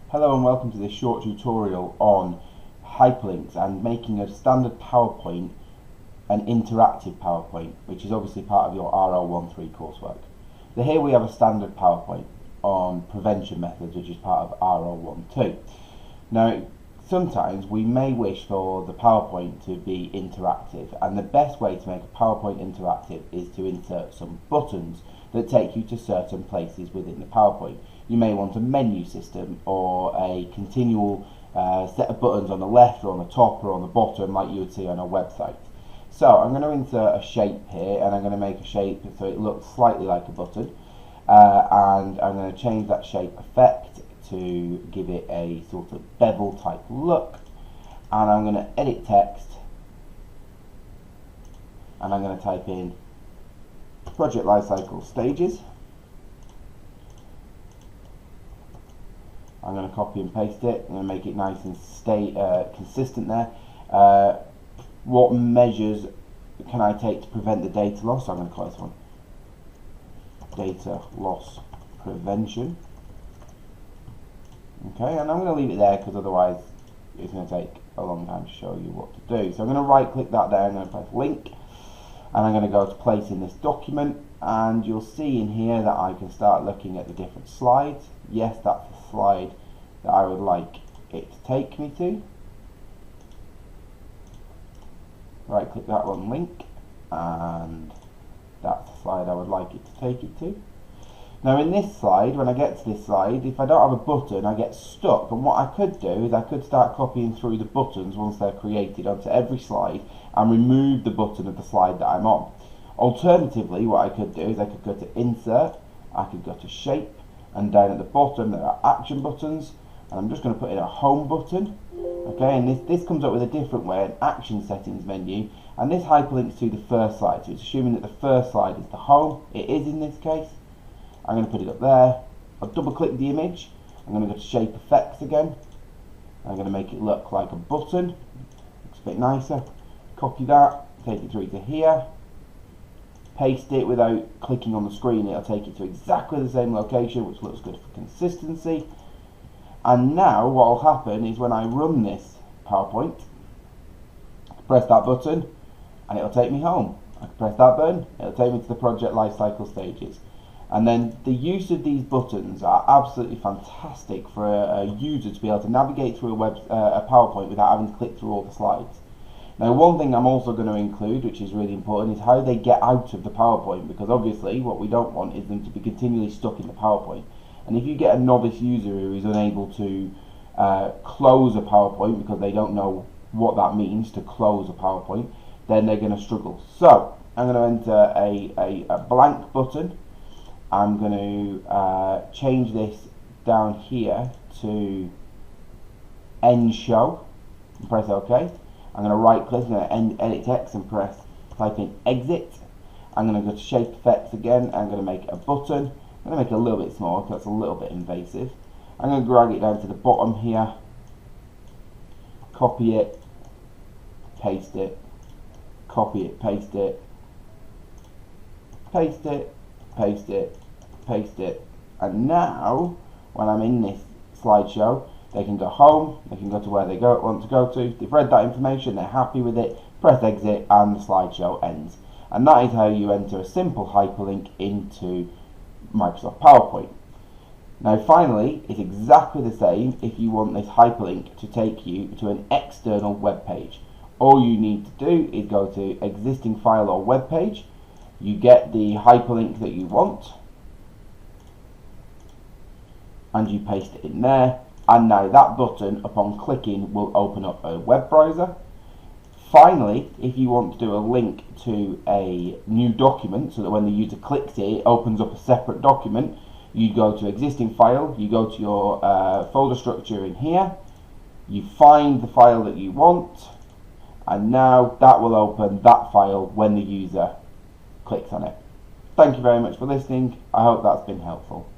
Hello and welcome to this short tutorial on hyperlinks and making a standard PowerPoint an interactive PowerPoint, which is obviously part of your RL13 coursework. So here we have a standard PowerPoint on prevention methods, which is part of RL12. Now, sometimes we may wish for the PowerPoint to be interactive, and the best way to make a PowerPoint interactive is to insert some buttons that take you to certain places within the PowerPoint. You may want a menu system or a continual set of buttons on the left or on the top or on the bottom like you would see on a website. So I'm going to insert a shape here, and I'm going to make a shape so it looks slightly like a button, and I'm going to change that shape effect to give it a sort of bevel type look, and I'm going to edit text, and I'm going to type in project lifecycle stages. I'm going to copy and paste it. I'm going to make it nice and stay consistent there. What measures can I take to prevent the data loss? So I'm going to call this one data loss prevention. Okay, and I'm going to leave it there because otherwise it's going to take a long time to show you what to do. So I'm going to right click that there, I'm going to press link, and I'm going to go to place in this document, and you'll see in here that I can start looking at the different slides. Yes, that's the slide that I would like it to take me to. Right click that one, link, and that's the slide I would like it to take it to. Now in this slide, when I get to this slide, if I don't have a button, I get stuck, and what I could do is I could start copying through the buttons once they're created onto every slide and remove the button of the slide that I'm on. Alternatively, what I could do is I could go to insert, I could go to shape, and down at the bottom there are action buttons, and I'm just going to put in a home button. Okay, and this comes up with a different way, an action settings menu, and this hyperlinks to the first slide, so it's assuming that the first slide is the home. It is in this case. I'm going to put it up there. I'll double click the image. I'm going to go to shape effects again. I'm going to make it look like a button. Looks a bit nicer. Copy that, take it through to here. Paste it without clicking on the screen. It'll take it to exactly the same location, which looks good for consistency. And now what will happen is when I run this PowerPoint, press that button and it'll take me home. I can press that button, it'll take me to the project lifecycle stages. And then the use of these buttons are absolutely fantastic for a user to be able to navigate through a PowerPoint without having to click through all the slides. Now, one thing I'm also going to include, which is really important, is how they get out of the PowerPoint, because obviously what we don't want is them to be continually stuck in the PowerPoint. And if you get a novice user who is unable to close a PowerPoint because they don't know what that means to close a PowerPoint, then they're going to struggle. So I'm going to enter a blank button. I'm going to change this down here to end show and press OK. I'm going to right click, I'm going to edit text and type in exit. I'm going to go to shape effects again. I'm going to make a button. I'm going to make it a little bit smaller because it's a little bit invasive. I'm going to drag it down to the bottom here, copy it, paste it, copy it, paste it, paste it, paste it, paste it, and now when I'm in this slideshow, they can go home, they can go to where they want to go to, they've read that information, they're happy with it, press exit, and the slideshow ends. And that is how you enter a simple hyperlink into Microsoft PowerPoint. Now finally, it's exactly the same if you want this hyperlink to take you to an external web page. All you need to do is go to existing file or web page, you get the hyperlink that you want, and you paste it in there, and now that button upon clicking will open up a web browser. Finally, if you want to do a link to a new document so that when the user clicks it, it opens up a separate document, you go to existing file, you go to your folder structure in here, you find the file that you want, and now that will open that file when the user clicks on it. Thank you very much for listening. I hope that's been helpful.